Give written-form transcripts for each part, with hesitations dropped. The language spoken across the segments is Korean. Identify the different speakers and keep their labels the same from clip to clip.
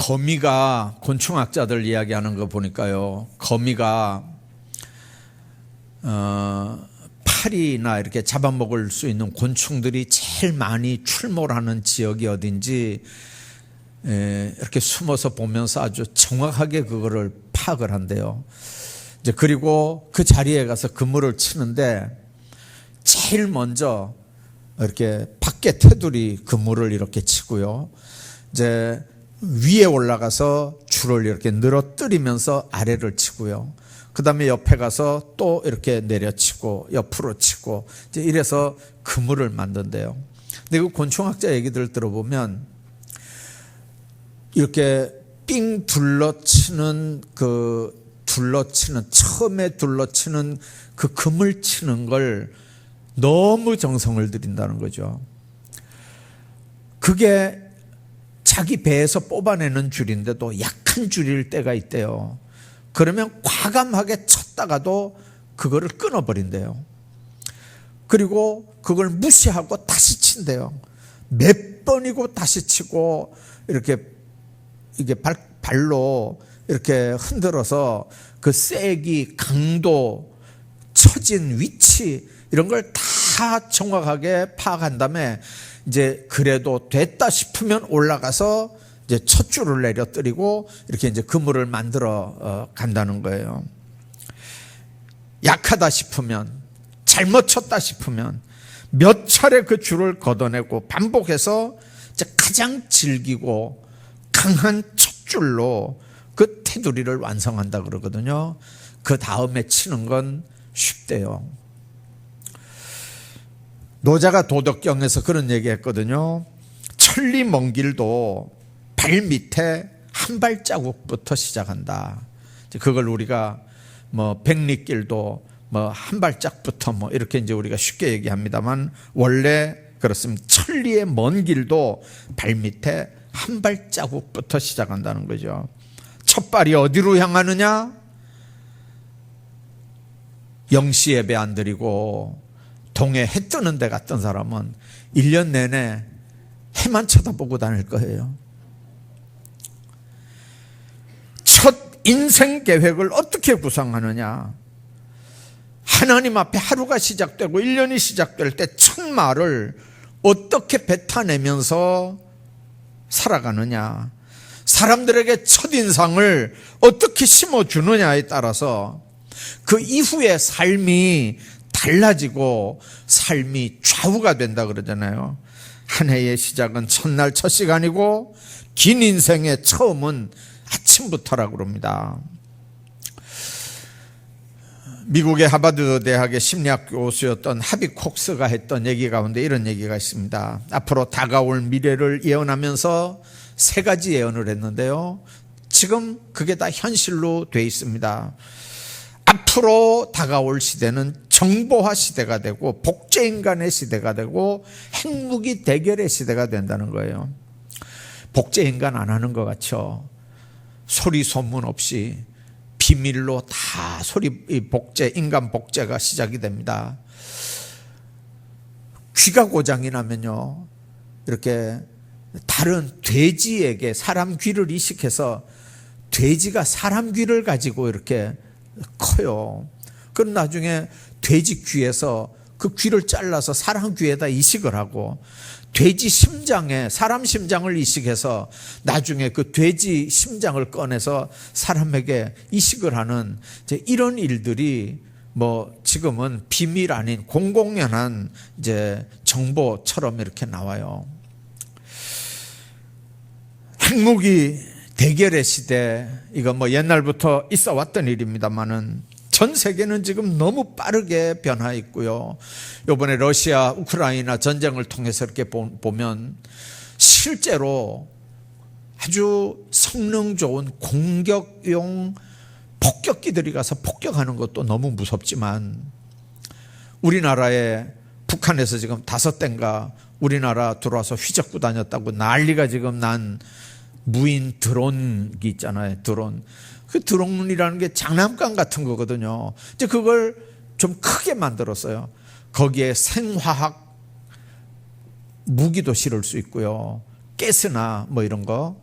Speaker 1: 거미가 곤충학자들 이야기하는 거 보니까요, 거미가 파리나 이렇게 잡아먹을 수 있는 곤충들이 제일 많이 출몰하는 지역이 어딘지 이렇게 숨어서 보면서 아주 정확하게 그거를 파악을 한대요. 이제 그리고 그 자리에 가서 그물을 치는데 제일 먼저 이렇게 밖에 테두리 그물을 이렇게 치고요, 이제 위에 올라가서 줄을 이렇게 늘어뜨리면서 아래를 치고요, 그 다음에 옆에 가서 또 이렇게 내려치고 옆으로 치고 이제 이래서 그물을 만든대요. 근데 그 곤충학자 얘기들 들어보면 이렇게 삥 둘러치는 처음에 둘러치는 그 그물 치는 걸 너무 정성을 들인다는 거죠. 그게 자기 배에서 뽑아내는 줄인데도 약한 줄일 때가 있대요. 그러면 과감하게 쳤다가도 그거를 끊어버린대요. 그리고 그걸 무시하고 다시 친대요. 몇 번이고 다시 치고 이게 발로 이렇게 흔들어서 그 세기, 강도, 처진 위치 이런 걸 다 정확하게 파악한 다음에 이제 그래도 됐다 싶으면 올라가서 이제 첫 줄을 내려뜨리고 이렇게 이제 그물을 만들어 간다는 거예요. 약하다 싶으면, 잘못 쳤다 싶으면 몇 차례 그 줄을 걷어내고 반복해서 이제 가장 질기고 강한 첫 줄로 그 테두리를 완성한다 그러거든요. 그 다음에 치는 건 쉽대요. 노자가 도덕경에서 그런 얘기 했거든요. 천리 먼 길도 발 밑에 한 발자국부터 시작한다. 그걸 우리가 백리길도 한 발짝부터 이렇게 이제 우리가 쉽게 얘기합니다만 원래 그렇습니다. 천리의 먼 길도 발 밑에 한 발자국부터 시작한다는 거죠. 첫 발이 어디로 향하느냐? 0시 예배 안 드리고 동해 해 뜨는 데 갔던 사람은 1년 내내 해만 쳐다보고 다닐 거예요. 첫 인생 계획을 어떻게 구상하느냐? 하나님 앞에 하루가 시작되고 1년이 시작될 때 첫 말을 어떻게 뱉어내면서 살아가느냐? 사람들에게 첫인상을 어떻게 심어주느냐에 따라서 그 이후의 삶이 달라지고 삶이 좌우가 된다 그러잖아요. 한 해의 시작은 첫날 첫 시간이고 긴 인생의 처음은 아침부터라고 그럽니다. 미국의 하버드 대학의 심리학 교수였던 하비 콕스가 했던 얘기 가운데 이런 얘기가 있습니다. 앞으로 다가올 미래를 예언하면서 3가지 예언을 했는데요, 지금 그게 다 현실로 돼 있습니다. 앞으로 다가올 시대는 정보화 시대가 되고 복제인간의 시대가 되고 핵무기 대결의 시대가 된다는 거예요. 복제인간 안 하는 것 같죠? 소리 소문 없이 비밀로 다 인간 복제가 시작이 됩니다. 귀가 고장이 나면요, 이렇게 다른 돼지에게 사람 귀를 이식해서 돼지가 사람 귀를 가지고 이렇게 커요. 그럼 나중에 돼지 귀에서 그 귀를 잘라서 사람 귀에다 이식을 하고 돼지 심장에 사람 심장을 이식해서 나중에 그 돼지 심장을 꺼내서 사람에게 이식을 하는 이제 이런 일들이 지금은 비밀 아닌 공공연한 이제 정보처럼 이렇게 나와요. 핵무기 대결의 시대, 이거 옛날부터 있어 왔던 일입니다만은 전 세계는 지금 너무 빠르게 변화 있고요. 이번에 러시아 우크라이나 전쟁을 통해서 이렇게 보면 실제로 아주 성능 좋은 공격용 폭격기들이 가서 폭격하는 것도 너무 무섭지만 우리나라에 북한에서 지금 5대인가 우리나라 들어와서 휘젓고 다녔다고 난리가 지금 난 무인 드론기 있잖아요. 드론. 그 드론이라는 게 장난감 같은 거거든요. 이제 그걸 좀 크게 만들었어요. 거기에 생화학 무기도 실을 수 있고요. 가스나 이런 거.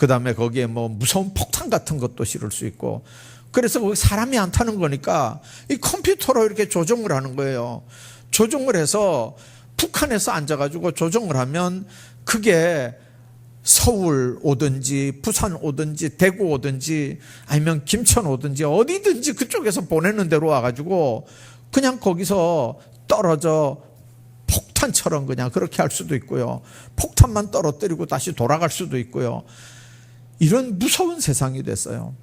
Speaker 1: 그 다음에 거기에 뭐 무서운 폭탄 같은 것도 실을 수 있고, 그래서 거기 사람이 안 타는 거니까 이 컴퓨터로 이렇게 조정을 하는 거예요. 조정을 해서 북한에서 앉아가지고 조정을 하면 그게 서울 오든지 부산 오든지 대구 오든지 아니면 김천 오든지 어디든지 그쪽에서 보내는 대로 와가지고 그냥 거기서 떨어져 폭탄처럼 그냥 그렇게 할 수도 있고요. 폭탄만 떨어뜨리고 다시 돌아갈 수도 있고요. 이런 무서운 세상이 됐어요.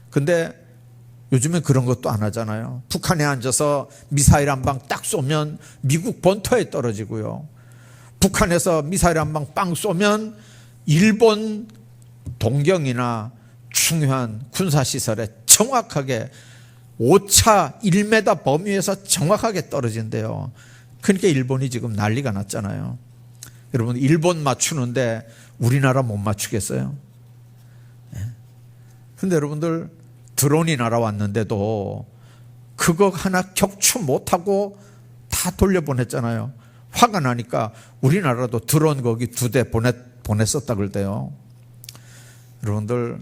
Speaker 1: 근데 요즘에 그런 것도 안 하잖아요. 북한에 앉아서 미사일 한 방 딱 쏘면 미국 본토에 떨어지고요. 북한에서 미사일 한 방 빵 쏘면 일본 동경이나 중요한 군사시설에 정확하게 오차 1m 범위에서 정확하게 떨어진대요. 그러니까 일본이 지금 난리가 났잖아요. 여러분, 일본 맞추는데 우리나라 못 맞추겠어요? 그런데 여러분들, 드론이 날아왔는데도 그거 하나 격추 못하고 다 돌려보냈잖아요. 화가 나니까 우리나라도 드론 거기 2대 보냈었다 그럴때요. 여러분들,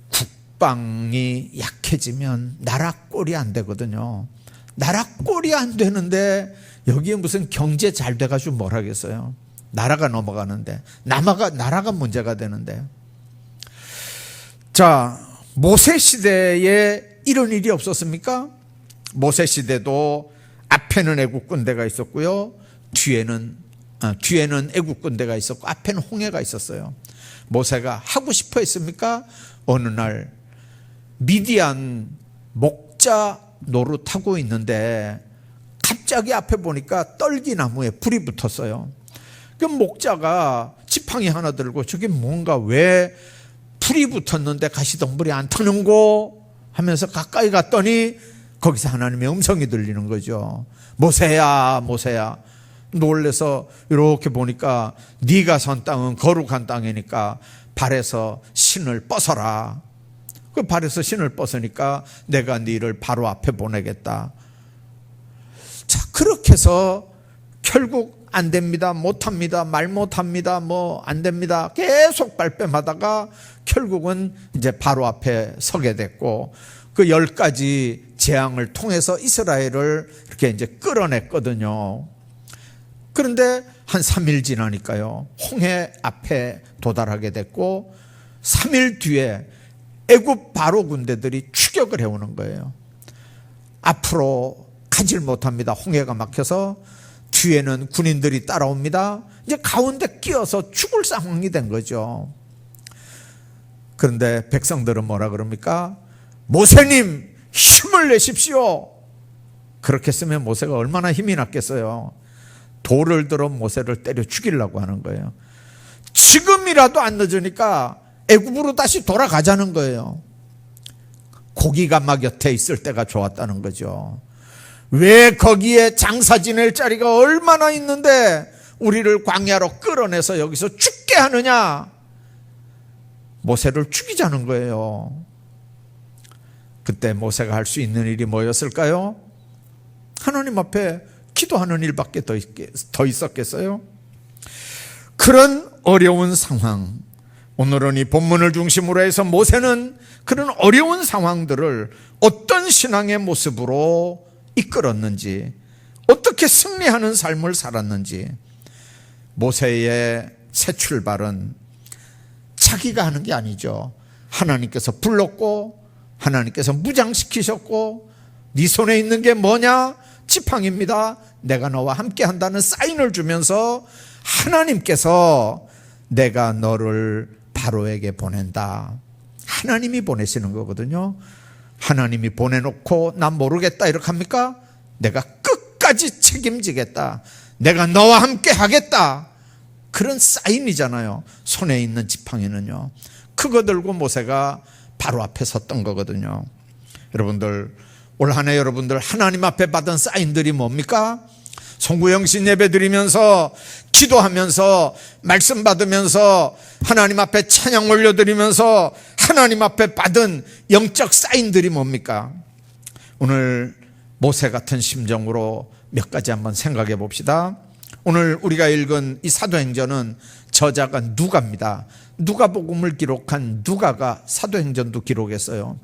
Speaker 1: 국방이 약해지면 나라 꼴이 안 되거든요. 나라 꼴이 안 되는데 여기에 무슨 경제 잘 돼가지고 뭘 하겠어요. 나라가 넘어가는데, 나라가 문제가 되는데. 자, 모세 시대에 이런 일이 없었습니까? 모세 시대도 앞에는 애국 군대가 있었고요, 뒤에는 애국 군대가 있었고 앞에는 홍해가 있었어요. 모세가 하고 싶어 했습니까? 어느 날 미디안 목자 노릇하고 있는데 갑자기 앞에 보니까 떨기나무에 불이 붙었어요. 그럼 목자가 지팡이 하나 들고 저게 뭔가 왜 불이 붙었는데 가시덤불이 안 타는고 하면서 가까이 갔더니 거기서 하나님의 음성이 들리는 거죠. 모세야, 모세야. 놀래서 이렇게 보니까 네가 선 땅은 거룩한 땅이니까 발에서 신을 벗어라. 그 발에서 신을 벗으니까 내가 네를 바로 앞에 보내겠다. 자, 그렇게 해서 결국 안 됩니다, 못합니다, 말 못합니다, 뭐 안 됩니다, 계속 발뺌하다가 결국은 이제 바로 앞에 서게 됐고, 그 10가지 재앙을 통해서 이스라엘을 이렇게 이제 끌어냈거든요. 그런데 한 3일 지나니까요, 홍해 앞에 도달하게 됐고 3일 뒤에 애굽 바로 군대들이 추격을 해오는 거예요. 앞으로 가질 못합니다. 홍해가 막혀서 뒤에는 군인들이 따라옵니다. 이제 가운데 끼어서 죽을 상황이 된 거죠. 그런데 백성들은 뭐라 그럽니까? 모세님, 힘을 내십시오. 그렇게 쓰면 모세가 얼마나 힘이 났겠어요. 돌을 들어 모세를 때려 죽이려고 하는 거예요. 지금이라도 안 늦으니까 애굽으로 다시 돌아가자는 거예요. 고기 가마 곁에 있을 때가 좋았다는 거죠. 왜 거기에 장사 지낼 자리가 얼마나 있는데 우리를 광야로 끌어내서 여기서 죽게 하느냐? 모세를 죽이자는 거예요. 그때 모세가 할 수 있는 일이 뭐였을까요? 하나님 앞에 기도하는 일밖에 더 있었겠어요? 그런 어려운 상황, 오늘은 이 본문을 중심으로 해서 모세는 그런 어려운 상황들을 어떤 신앙의 모습으로 이끌었는지, 어떻게 승리하는 삶을 살았는지. 모세의 새 출발은 자기가 하는 게 아니죠. 하나님께서 불렀고 하나님께서 무장시키셨고, 네 손에 있는 게 뭐냐? 지팡이입니다. 내가 너와 함께 한다는 사인을 주면서 하나님께서 내가 너를 바로에게 보낸다. 하나님이 보내시는 거거든요. 하나님이 보내놓고 난 모르겠다 이렇게 합니까? 내가 끝까지 책임지겠다, 내가 너와 함께 하겠다, 그런 사인이잖아요. 손에 있는 지팡이는요. 그거 들고 모세가 바로 앞에 섰던 거거든요. 여러분들, 올 한 해 여러분들 하나님 앞에 받은 사인들이 뭡니까? 송구영신 예배 드리면서, 기도하면서, 말씀 받으면서, 하나님 앞에 찬양 올려드리면서 하나님 앞에 받은 영적 사인들이 뭡니까? 오늘 모세 같은 심정으로 몇 가지 한번 생각해 봅시다. 오늘 우리가 읽은 이 사도행전은 저자가 누가입니다. 누가복음을 기록한 누가가 사도행전도 기록했어요.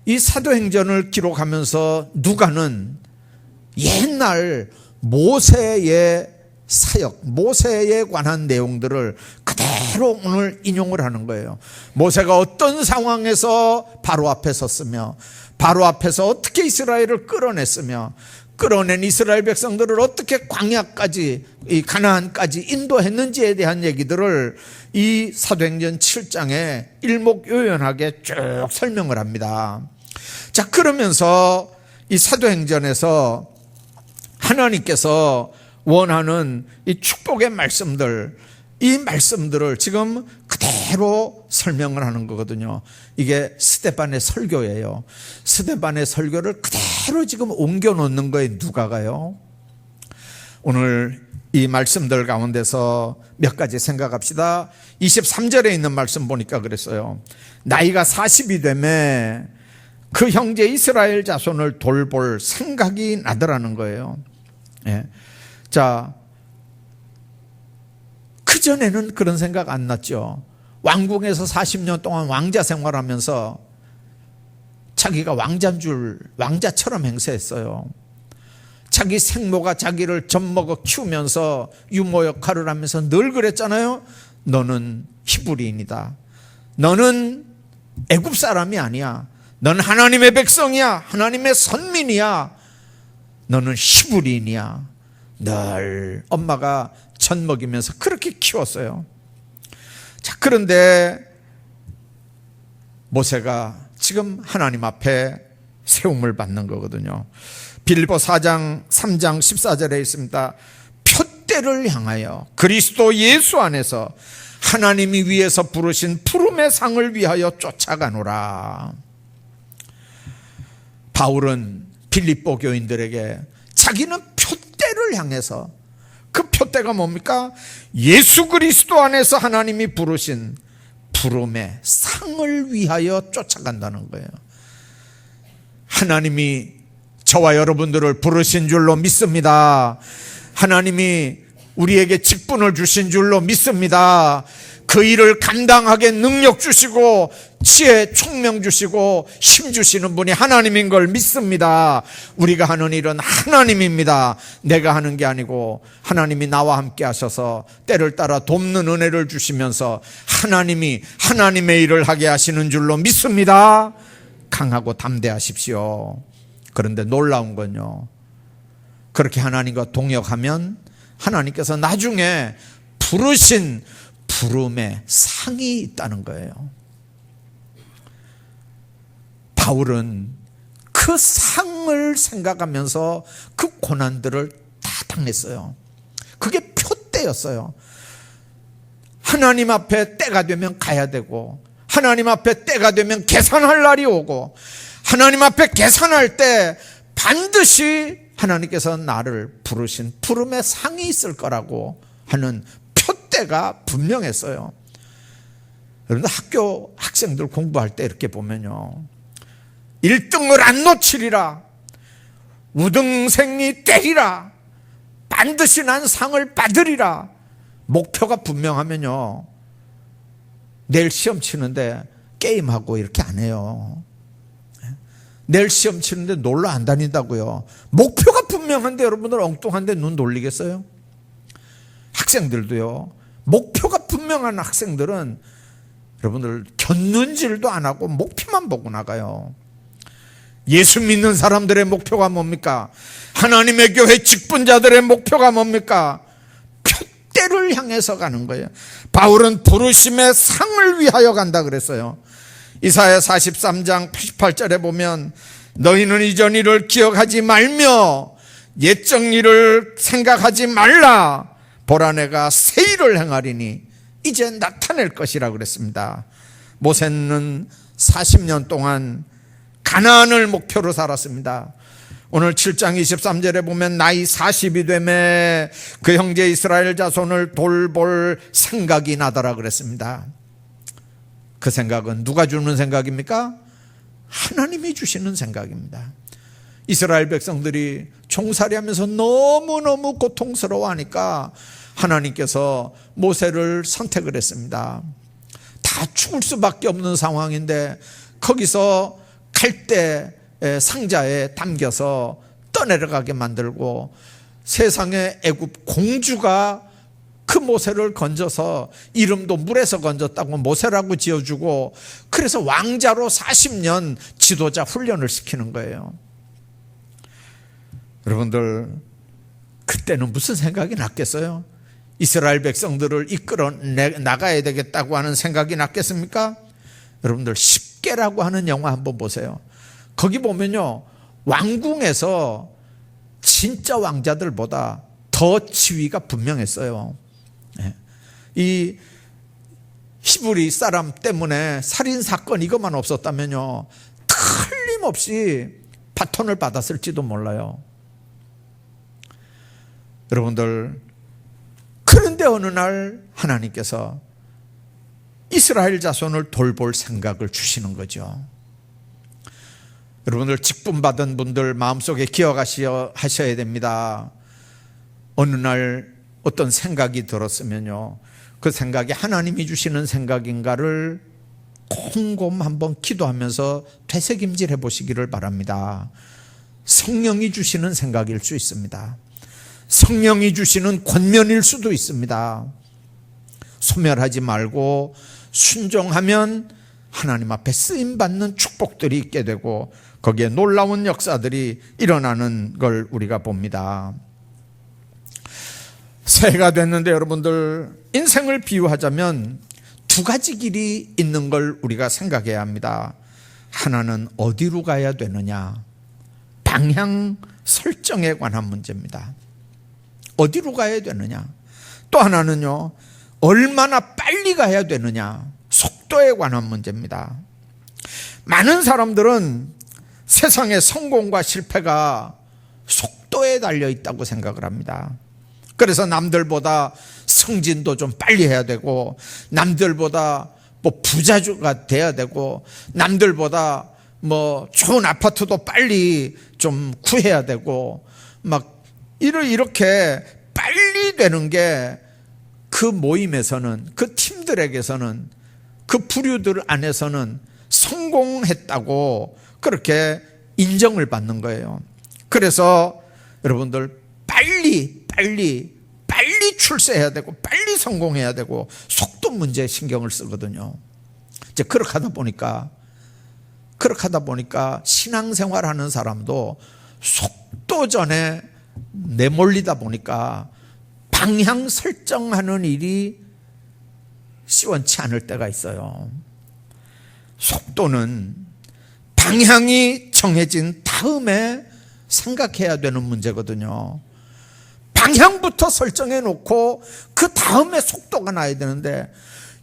Speaker 1: 이 사도행전을 기록하면서 누가는 옛날 모세의 사역, 모세에 관한 내용들을 그대로 오늘 인용을 하는 거예요. 모세가 어떤 상황에서 바로 앞에 섰으며, 바로 앞에서 어떻게 이스라엘을 끌어냈으며, 끌어낸 이스라엘 백성들을 어떻게 광야까지, 이 가나안까지 인도했는지에 대한 얘기들을 이 사도행전 7장에 일목요연하게 쭉 설명을 합니다. 자, 그러면서 이 사도행전에서 하나님께서 원하는 이 축복의 말씀들, 이 말씀들을 지금 그대로 설명을 하는 거거든요. 이게 스데반의 설교예요. 스데반의 설교를 그대로 지금 옮겨 놓는 거예요, 누가가요. 오늘 이 말씀들 가운데서 몇 가지 생각합시다. 23절에 있는 말씀 보니까 그랬어요. 나이가 40이 되매 그 형제 이스라엘 자손을 돌볼 생각이 나더라는 거예요. 예. 자, 그전에는 그런 생각 안 났죠. 왕궁에서 40년 동안 왕자 생활하면서 자기가 왕자인 줄 왕자처럼 행세했어요. 자기 생모가 자기를 젖먹어 키우면서 유모 역할을 하면서 늘 그랬잖아요. 너는 히브리인이다. 너는 애굽 사람이 아니야. 너는 하나님의 백성이야. 하나님의 선민이야. 너는 히브리인이야. 늘 엄마가 젖 먹이면서 그렇게 키웠어요. 자, 그런데 모세가 지금 하나님 앞에 세움을 받는 거거든요. 빌립보 4장 3장 14절에 있습니다. 표대를 향하여 그리스도 예수 안에서 하나님이 위에서 부르신 부름의 상을 위하여 쫓아가노라. 바울은 빌립보 교인들에게 자기는 표대를 향해서, 그 표대가 뭡니까? 예수 그리스도 안에서 하나님이 부르신 부름의 상을 위하여 쫓아간다는 거예요. 하나님이 저와 여러분들을 부르신 줄로 믿습니다. 하나님이 우리에게 직분을 주신 줄로 믿습니다. 그 일을 감당하게 능력 주시고 지혜 총명 주시고 힘 주시는 분이 하나님인 걸 믿습니다. 우리가 하는 일은 하나님입니다. 내가 하는 게 아니고 하나님이 나와 함께 하셔서 때를 따라 돕는 은혜를 주시면서 하나님이 하나님의 일을 하게 하시는 줄로 믿습니다. 강하고 담대하십시오. 그런데 놀라운 건요, 그렇게 하나님과 동역하면 하나님께서 나중에 부르신 부름의 상이 있다는 거예요. 바울은 그 상을 생각하면서 그 고난들을 다 당했어요. 그게 표대였어요. 하나님 앞에 때가 되면 가야 되고, 하나님 앞에 때가 되면 계산할 날이 오고, 하나님 앞에 계산할 때 반드시 하나님께서 나를 부르신 부름의 상이 있을 거라고 하는 표대가 분명했어요. 여러분들 학교 학생들 공부할 때 이렇게 보면요, 1등을 안 놓치리라, 우등생이 때리라, 반드시 난 상을 받으리라, 목표가 분명하면요, 내일 시험 치는데 게임하고 이렇게 안 해요. 내일 시험 치는데 놀러 안 다닌다고요. 목표가 분명한데 여러분들 엉뚱한데 눈 돌리겠어요? 학생들도요, 목표가 분명한 학생들은 여러분들 곁눈질도 안 하고 목표만 보고 나가요. 예수 믿는 사람들의 목표가 뭡니까? 하나님의 교회 직분자들의 목표가 뭡니까? 표대를 향해서 가는 거예요. 바울은 부르심의 상을 위하여 간다 그랬어요. 이사야 43장 88절에 보면 너희는 이전 일을 기억하지 말며 옛적 일을 생각하지 말라. 보라 내가 새 일을 행하리니 이제 나타낼 것이라 그랬습니다. 모세는 40년 동안 가나안을 목표로 살았습니다. 오늘 7장 23절에 보면 나이 40이 되매 그 형제 이스라엘 자손을 돌볼 생각이 나더라 그랬습니다. 그 생각은 누가 주는 생각입니까? 하나님이 주시는 생각입니다. 이스라엘 백성들이 종살이하면서 너무너무 고통스러워하니까 하나님께서 모세를 선택을 했습니다. 다 죽을 수밖에 없는 상황인데 거기서 갈대 상자에 담겨서 떠내려가게 만들고 세상의 애굽 공주가 그 모세를 건져서 이름도 물에서 건졌다고 모세라고 지어주고 그래서 왕자로 40년 지도자 훈련을 시키는 거예요. 여러분들 그때는 무슨 생각이 났겠어요? 이스라엘 백성들을 이끌어 나가야 되겠다고 하는 생각이 났겠습니까? 여러분들 10계라고 하는 영화 한번 보세요. 거기 보면요 왕궁에서 진짜 왕자들보다 더 지위가 분명했어요. 이 히브리 사람 때문에 살인사건 이것만 없었다면요 틀림없이 바톤을 받았을지도 몰라요. 여러분들 그런데 어느 날 하나님께서 이스라엘 자손을 돌볼 생각을 주시는 거죠. 여러분들 직분받은 분들 마음속에 기억하셔야 됩니다. 어느 날 어떤 생각이 들었으면요 그 생각이 하나님이 주시는 생각인가를 곰곰 한번 기도하면서 되새김질 해보시기를 바랍니다. 성령이 주시는 생각일 수 있습니다. 성령이 주시는 권면일 수도 있습니다. 소멸하지 말고 순종하면 하나님 앞에 쓰임받는 축복들이 있게 되고 거기에 놀라운 역사들이 일어나는 걸 우리가 봅니다. 새해가 됐는데 여러분들 인생을 비유하자면 두 가지 길이 있는 걸 우리가 생각해야 합니다. 하나는 어디로 가야 되느냐, 방향 설정에 관한 문제입니다. 어디로 가야 되느냐. 또 하나는요 얼마나 빨리 가야 되느냐, 속도에 관한 문제입니다. 많은 사람들은 세상의 성공과 실패가 속도에 달려 있다고 생각을 합니다. 그래서 남들보다 승진도 좀 빨리 해야 되고 남들보다 뭐 부자주가 돼야 되고 남들보다 뭐 좋은 아파트도 빨리 좀 구해야 되고 막 이렇게 빨리 되는 게 그 모임에서는 그 팀들에게서는 그 부류들 안에서는 성공했다고 그렇게 인정을 받는 거예요. 그래서 여러분들 빨리 출세해야 되고 빨리 성공해야 되고 속도 문제에 신경을 쓰거든요. 이제 그렇게 하다 보니까 신앙생활하는 사람도 속도전에 내몰리다 보니까 방향 설정하는 일이 시원치 않을 때가 있어요. 속도는 방향이 정해진 다음에 생각해야 되는 문제거든요. 방향부터 설정해 놓고 그 다음에 속도가 나야 되는데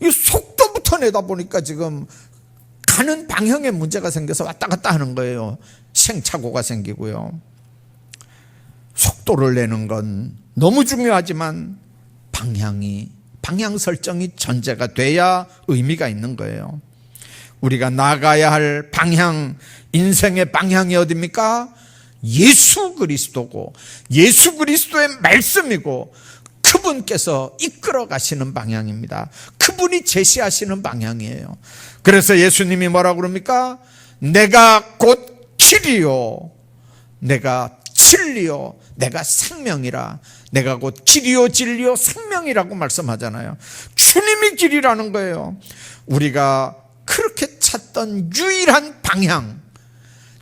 Speaker 1: 이 속도부터 내다 보니까 지금 가는 방향에 문제가 생겨서 왔다 갔다 하는 거예요. 시행착오가 생기고요. 속도를 내는 건 너무 중요하지만 방향 설정이 전제가 돼야 의미가 있는 거예요. 우리가 나가야 할 방향, 인생의 방향이 어디입니까? 예수 그리스도고 예수 그리스도의 말씀이고 그분께서 이끌어 가시는 방향입니다. 그분이 제시하시는 방향이에요. 그래서 예수님이 뭐라고 그럽니까? 내가 곧 길이요 내가 진리요 내가 생명이라. 내가 곧 길이요 진리요 생명이라고 말씀하잖아요. 주님이 길이라는 거예요. 우리가 그렇게 찾던 유일한 방향,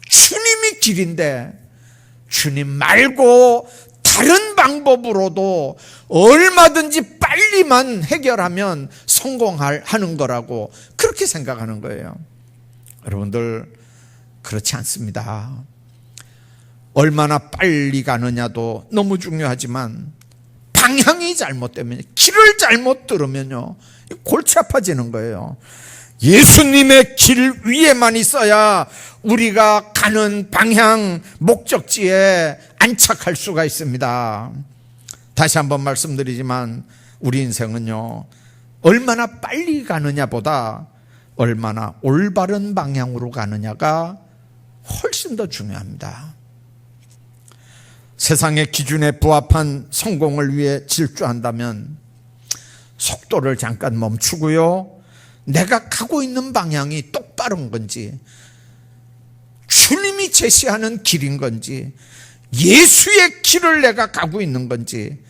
Speaker 1: 주님이 길인데 주님 말고 다른 방법으로도 얼마든지 빨리만 해결하면 성공하는 거라고 그렇게 생각하는 거예요. 여러분들 그렇지 않습니다. 얼마나 빨리 가느냐도 너무 중요하지만 방향이 잘못되면, 길을 잘못 들으면요 골치 아파지는 거예요. 예수님의 길 위에만 있어야 우리가 가는 방향, 목적지에 안착할 수가 있습니다. 다시 한번 말씀드리지만 우리 인생은요 얼마나 빨리 가느냐보다 얼마나 올바른 방향으로 가느냐가 훨씬 더 중요합니다. 세상의 기준에 부합한 성공을 위해 질주한다면 속도를 잠깐 멈추고요, 내가 가고 있는 방향이 똑바른 건지, 주님이 제시하는 길인 건지, 예수의 길을 내가 가고 있는 건지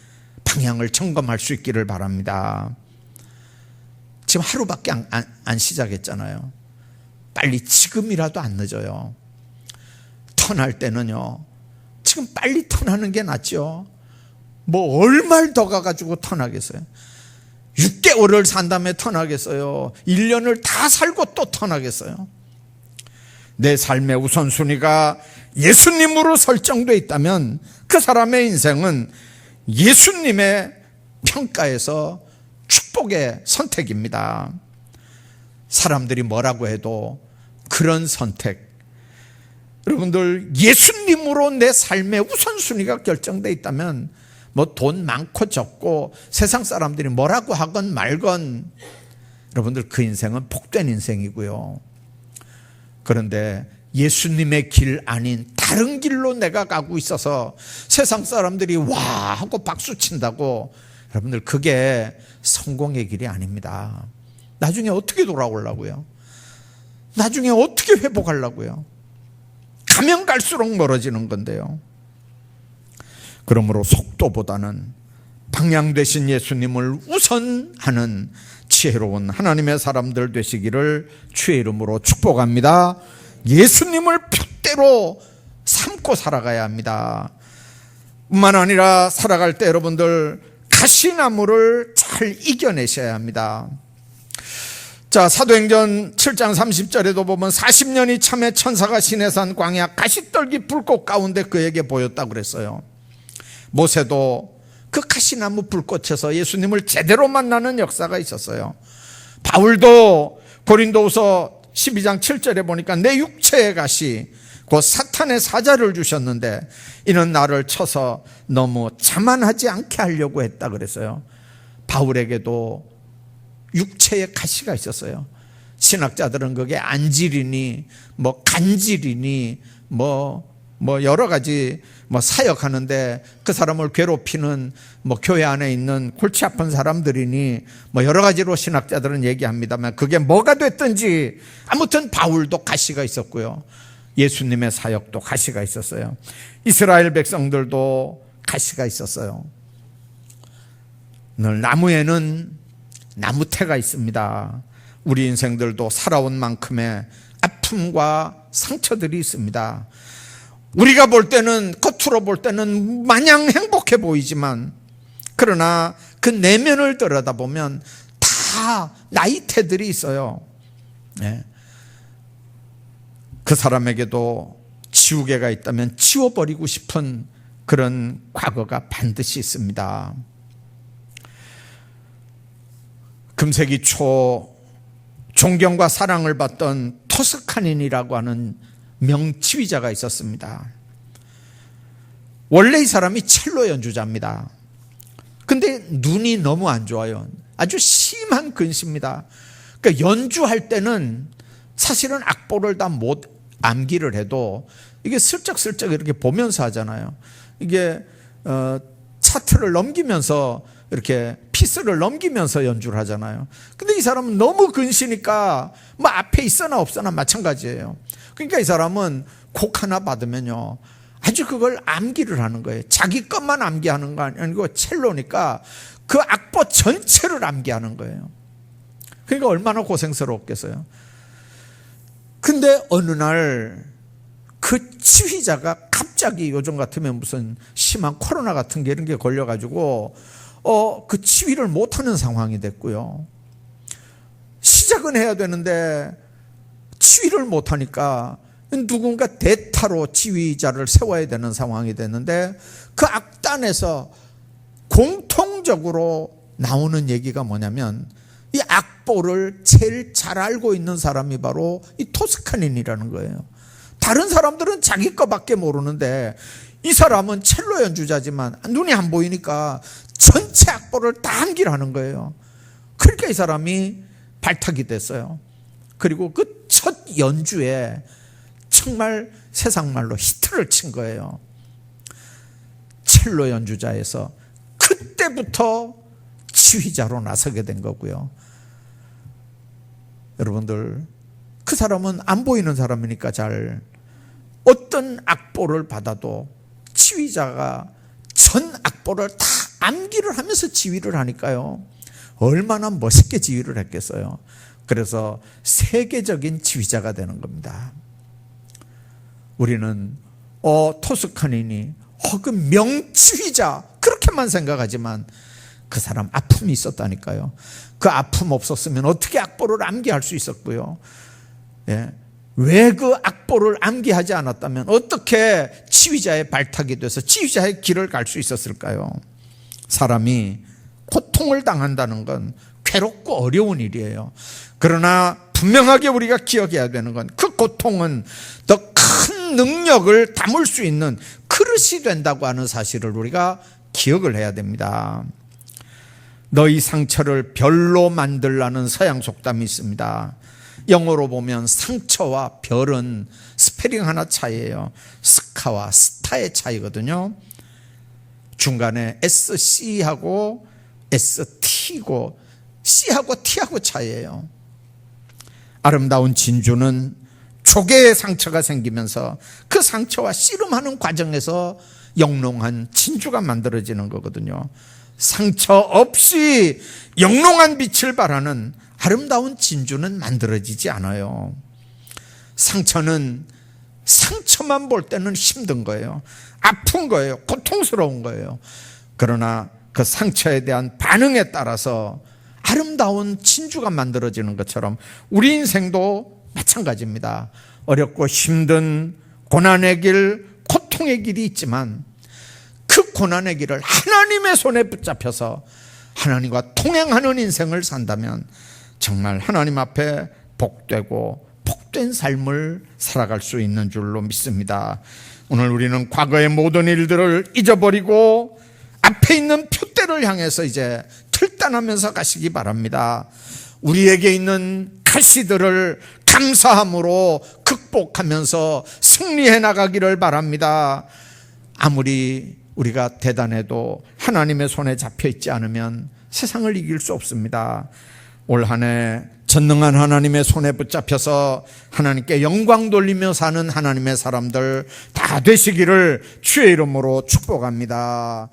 Speaker 1: 방향을 점검할 수 있기를 바랍니다. 지금 하루밖에 안 시작했잖아요. 빨리 지금이라도 안 늦어요. 턴할 때는요, 지금 빨리 턴하는 게 낫죠. 뭐 얼마를 더 가가지고 턴하겠어요? 6개월을 산 다음에 턴하겠어요? 1년을 다 살고 또 턴하겠어요? 내 삶의 우선순위가 예수님으로 설정되어 있다면 그 사람의 인생은 예수님의 평가에서 축복의 선택입니다. 사람들이 뭐라고 해도 그런 선택, 여러분들 예수님으로 내 삶의 우선순위가 결정되어 있다면 뭐 돈 많고 적고 세상 사람들이 뭐라고 하건 말건 여러분들 그 인생은 복된 인생이고요. 그런데 예수님의 길 아닌 다른 길로 내가 가고 있어서 세상 사람들이 와 하고 박수 친다고, 여러분들 그게 성공의 길이 아닙니다. 나중에 어떻게 돌아오려고요? 나중에 어떻게 회복하려고요? 가면 갈수록 멀어지는 건데요. 그러므로 속도보다는 방향 되신 예수님을 우선하는 지혜로운 하나님의 사람들 되시기를 주의 이름으로 축복합니다. 예수님을 표대로 삼고 살아가야 합니다. 뿐만 아니라 살아갈 때 여러분들 가시나무를 잘 이겨내셔야 합니다. 자, 사도행전 7장 30절에도 보면 40년이 참에 천사가 시내산 광야 가시떨기 불꽃 가운데 그에게 보였다고 그랬어요. 모세도 그 가시나무 불꽃에서 예수님을 제대로 만나는 역사가 있었어요. 바울도 고린도후서 12장 7절에 보니까 내 육체의 가시 곧 사탄의 사자를 주셨는데 이는 나를 쳐서 너무 자만하지 않게 하려고 했다 그랬어요. 바울에게도 육체의 가시가 있었어요. 신학자들은 그게 안질이니 뭐 간질이니 뭐 여러 가지 사역하는데 그 사람을 괴롭히는 교회 안에 있는 골치 아픈 사람들이니 여러 가지로 신학자들은 얘기합니다만, 그게 뭐가 됐든지 아무튼 바울도 가시가 있었고요, 예수님의 사역도 가시가 있었어요. 이스라엘 백성들도 가시가 있었어요. 늘 나무에는 나무태가 있습니다. 우리 인생들도 살아온 만큼의 아픔과 상처들이 있습니다. 우리가 볼 때는, 겉으로 볼 때는 마냥 행복해 보이지만, 그러나 그 내면을 들여다보면 다 나이테들이 있어요. 네. 그 사람에게도 지우개가 있다면 지워버리고 싶은 그런 과거가 반드시 있습니다. 금세기 초 존경과 사랑을 받던 토스카닌이라고 하는 명치위자가 있었습니다. 원래 이 사람이 첼로 연주자입니다. 근데 눈이 너무 안 좋아요. 아주 심한 근시입니다. 그러니까 연주할 때는 사실은 악보를 다 못 암기를 해도 이게 슬쩍슬쩍 이렇게 보면서 하잖아요. 이게 차트를 넘기면서 이렇게 피스를 넘기면서 연주를 하잖아요. 근데 이 사람은 너무 근시니까 앞에 있거나 없거나 마찬가지예요. 그러니까 이 사람은 곡 하나 받으면요, 아주 그걸 암기를 하는 거예요. 자기 것만 암기하는 거 아니고 첼로니까 그 악보 전체를 암기하는 거예요. 그러니까 얼마나 고생스러웠겠어요. 근데 어느 날 그 치휘자가 갑자기 요즘 같으면 무슨 심한 코로나 같은 게 이런 게 걸려가지고 그 치휘를 못하는 상황이 됐고요. 시작은 해야 되는데 치휘를 못하니까 누군가 대타로 지휘자를 세워야 되는 상황이 됐는데, 그 악단에서 공통적으로 나오는 얘기가 뭐냐면, 이 악보를 제일 잘 알고 있는 사람이 바로 이 토스카닌이라는 거예요. 다른 사람들은 자기 거밖에 모르는데 이 사람은 첼로 연주자지만 눈이 안 보이니까 전체 악보를 다 암기를 하는 거예요. 그러니까 이 사람이 발탁이 됐어요. 그리고 그 첫 연주에 정말 세상 말로 히트를 친 거예요. 첼로 연주자에서 그때부터 지휘자로 나서게 된 거고요. 여러분들, 그 사람은 안 보이는 사람이니까 잘 어떤 악보를 받아도 지휘자가 전 악보를 다 암기를 하면서 지휘를 하니까요, 얼마나 멋있게 지휘를 했겠어요. 그래서 세계적인 지휘자가 되는 겁니다. 우리는 토스카니니 그 명지휘자 그렇게만 생각하지만 그 사람 아픔이 있었다니까요. 그 아픔 없었으면 어떻게 악보를 암기할 수 있었고요. 예. 왜 그 악보를 암기하지 않았다면 어떻게 지휘자의 발탁이 돼서 지휘자의 길을 갈 수 있었을까요? 사람이 고통을 당한다는 건 괴롭고 어려운 일이에요. 그러나 분명하게 우리가 기억해야 되는 건 그 고통은 더 큰 능력을 담을 수 있는 그릇이 된다고 하는 사실을 우리가 기억을 해야 됩니다. 너희 상처를 별로 만들라는 서양 속담이 있습니다. 영어로 보면 상처와 별은 스페링 하나 차이예요. 스카와 스타의 차이거든요. 중간에 SC하고 ST고 C하고 T하고 차이예요. 아름다운 진주는 조개의 상처가 생기면서 그 상처와 씨름하는 과정에서 영롱한 진주가 만들어지는 거거든요. 상처 없이 영롱한 빛을 발하는 아름다운 진주는 만들어지지 않아요. 상처는 상처만 볼 때는 힘든 거예요. 아픈 거예요. 고통스러운 거예요. 그러나 그 상처에 대한 반응에 따라서 아름다운 진주가 만들어지는 것처럼 우리 인생도 마찬가지입니다. 어렵고 힘든 고난의 길, 고통의 길이 있지만 그 고난의 길을 하나님의 손에 붙잡혀서 하나님과 동행하는 인생을 산다면 정말 하나님 앞에 복되고 복된 삶을 살아갈 수 있는 줄로 믿습니다. 오늘 우리는 과거의 모든 일들을 잊어버리고 앞에 있는 표대를 향해서 이제 결단하면서 가시기 바랍니다. 우리에게 있는 가시들을 감사함으로 극복하면서 승리해 나가기를 바랍니다. 아무리 우리가 대단해도 하나님의 손에 잡혀 있지 않으면 세상을 이길 수 없습니다. 올 한 해 전능한 하나님의 손에 붙잡혀서 하나님께 영광 돌리며 사는 하나님의 사람들 다 되시기를 주의 이름으로 축복합니다.